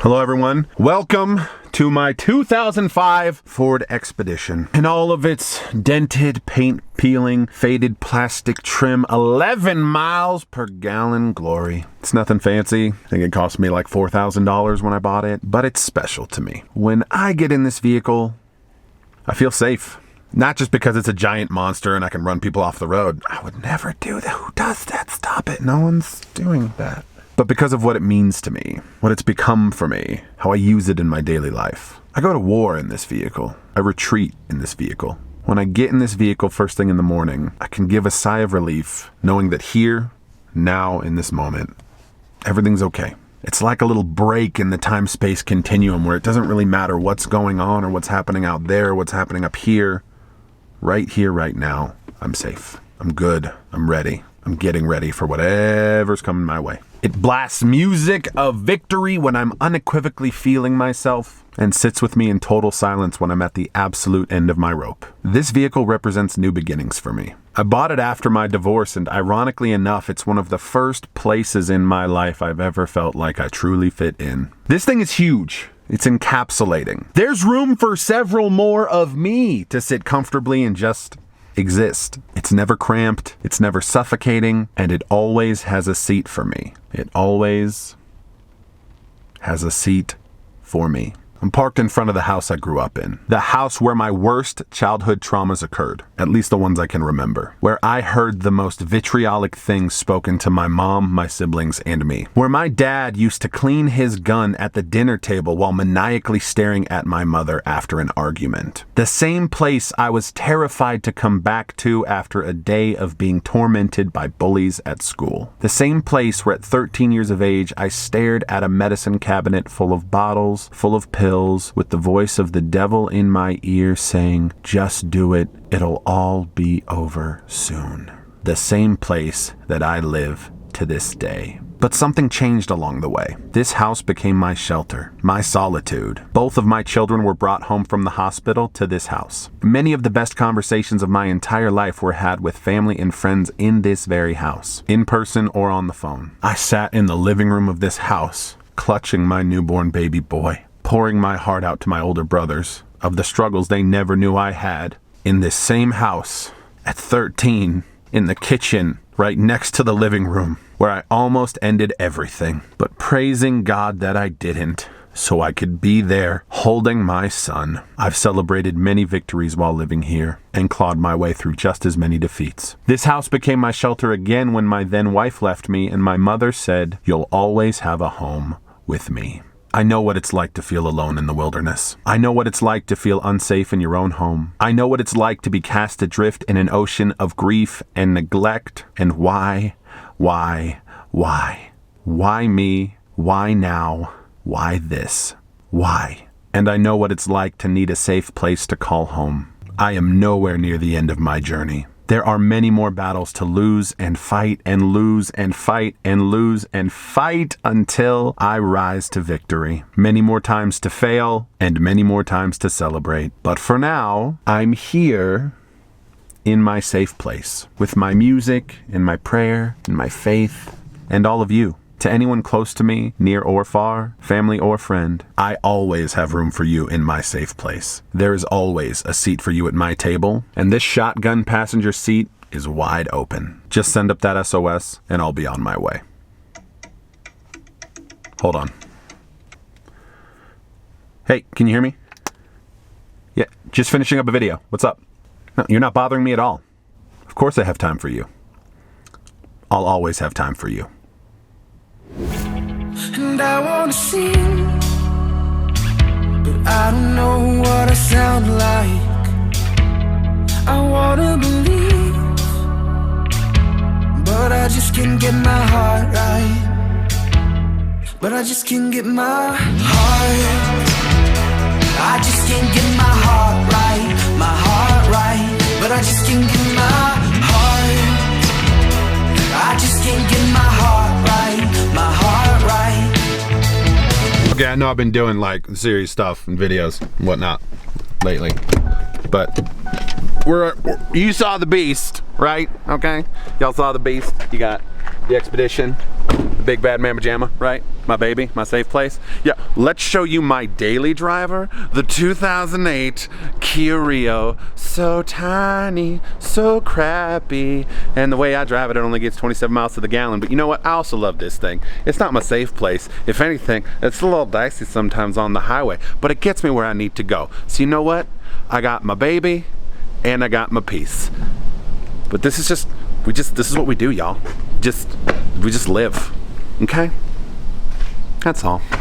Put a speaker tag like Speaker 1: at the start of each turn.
Speaker 1: Hello everyone. Welcome to my 2005 Ford Expedition. In all of its dented, paint peeling, faded plastic trim, 11 miles per gallon glory. It's nothing fancy. I think it cost me like $4,000 when I bought it, but it's special to me. When I get in this vehicle, I feel safe. Not just because it's a giant monster and I can run people off the road. I would never do that. Who does that? Stop it. No one's doing that. But because of what it means to me, what it's become for me, how I use it in my daily life. I go to war in this vehicle. I retreat in this vehicle. When I get in this vehicle first thing in the morning, I can give a sigh of relief knowing that here, now, in this moment, everything's okay. It's like a little break in the time-space continuum where it doesn't really matter what's going on or what's happening out there, what's happening up here. Right here, right now, I'm safe. I'm good. I'm ready. I'm getting ready for whatever's coming my way. It blasts music of victory when I'm unequivocally feeling myself and sits with me in total silence when I'm at the absolute end of my rope. This vehicle represents new beginnings for me. I bought it after my divorce, and ironically enough, it's one of the first places in my life I've ever felt like I truly fit in. This thing is huge. It's encapsulating. There's room for several more of me to sit comfortably and just exist. It's never cramped, it's never suffocating, and it always has a seat for me. It always has a seat for me. I'm parked in front of the house I grew up in. The house where my worst childhood traumas occurred, at least the ones I can remember. Where I heard the most vitriolic things spoken to my mom, my siblings, and me. Where my dad used to clean his gun at the dinner table while maniacally staring at my mother after an argument. The same place I was terrified to come back to after a day of being tormented by bullies at school. The same place where at 13 years of age I stared at a medicine cabinet full of bottles, full of pills, with the voice of the devil in my ear saying, "Just do it, it'll all be over soon." The same place that I live to this day. But something changed along the way. This house became my shelter, my solitude. Both of my children were brought home from the hospital to this house. Many of the best conversations of my entire life were had with family and friends in this very house, in person or on the phone. I sat in the living room of this house, clutching my newborn baby boy, pouring my heart out to my older brothers of the struggles they never knew I had. In this same house, at 13, in the kitchen, right next to the living room, where I almost ended everything, but praising God that I didn't, so I could be there, holding my son. I've celebrated many victories while living here, and clawed my way through just as many defeats. This house became my shelter again when my then wife left me, and my mother said, "You'll always have a home with me." I know what it's like to feel alone in the wilderness. I know what it's like to feel unsafe in your own home. I know what it's like to be cast adrift in an ocean of grief and neglect. And why? Why me? Why now? Why this? Why? And I know what it's like to need a safe place to call home. I am nowhere near the end of my journey. There are many more battles to lose and fight and lose and fight and lose and fight until I rise to victory. Many more times to fail and many more times to celebrate. But for now, I'm here in my safe place with my music and my prayer and my faith and all of you. To anyone close to me, near or far, family or friend, I always have room for you in my safe place. There is always a seat for you at my table, and this shotgun passenger seat is wide open. Just send up that SOS, and I'll be on my way. Hold on. Hey, can you hear me? Yeah, just finishing up a video. What's up? No, you're not bothering me at all. Of course I have time for you. I'll always have time for you.
Speaker 2: And I wanna sing, but I don't know what I sound like. I wanna believe, but I just can't get my heart right. But I just can't get my heart. I just can't get my heart right. My heart right. But I just can't get my heart. I just can't get my heart right. My heart right.
Speaker 1: Okay, I know I've been doing like serious stuff and videos and whatnot lately, but you saw the beast, right? Okay, y'all saw the beast. You got the Expedition, the big bad Mamba Jamma, right? My baby, my safe place. Yeah, let's show you my daily driver, the 2008 Kia Rio. So tiny, so crappy, and the way I drive it, it only gets 27 miles to the gallon. But you know what? I also love this thing. It's not my safe place. If anything, it's a little dicey sometimes on the highway, but it gets me where I need to go. So you know what? I got my baby, and I got my peace. But this is just, this is what we do, y'all. We just live, okay? That's all.